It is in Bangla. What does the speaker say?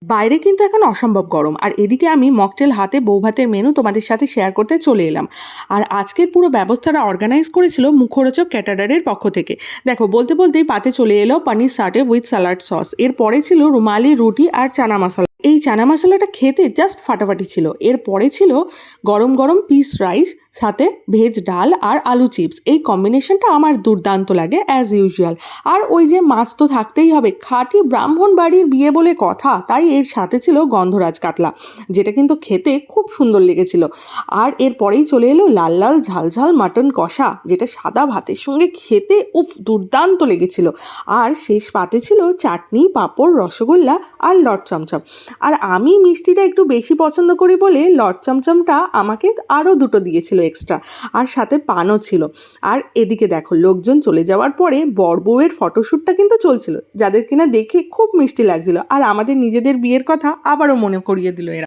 বাইরে কিন্তু এখন অসম্ভব গরম, আর এদিকে আমি মকটেল হাতে বৌভাতের মেনু তোমাদের সাথে শেয়ার করতে চলে এলাম। আর আজকের পুরো ব্যবস্থাটা অর্গানাইজ করেছিল মুখরোচক ক্যাটারারের পক্ষ থেকে। দেখো, বলতে বলতেই পাতে চলে এলো পনির সাটে উইথ স্যালাড সস, এরপরে ছিল রুমালি রুটি আর চানা মশলা। এই চানা মশলাটা খেতে জাস্ট ফাটাফাটি ছিল। এরপরে ছিল গরম গরম পিস রাইস, সাথে ভেজ ডাল আর আলু চিপস। এই কম্বিনেশনটা আমার দুর্দান্ত লাগে অ্যাজ ইউজুয়াল। আর ওই যে মাছ তো থাকতেই হবে, খাঁটি ব্রাহ্মণ বাড়ির বিয়ে বলে কথা, তাই এর সাথে ছিল গন্ধরাজ কাতলা, যেটা কিন্তু খেতে খুব সুন্দর লেগেছিল। আর এরপরেই চলে এলো লাল লাল ঝাল ঝাল মাটন কষা, যেটা সাদা ভাতের সঙ্গে খেতে উফ দুর্দান্ত লেগেছিল। আর শেষ পাতে ছিল চাটনি, পাঁপড়, রসগোল্লা আর লট চমচম। আর আমি মিষ্টিটা একটু বেশি পছন্দ করি বলে লট চমচমটা আমাকে আরও দুটো দিয়েছিল এক্সট্রা, আর সাথে পানও ছিল। আর এদিকে দেখো, লোকজন চলে যাওয়ার পরে বর বউয়ের ফটোশ্যুটটা কিন্তু চলছিল, যাদের কিনা দেখে খুব মিষ্টি লাগছিল, আর আমাদের নিজেদের বিয়ের কথা আবারও মনে করিয়ে দিল এরা।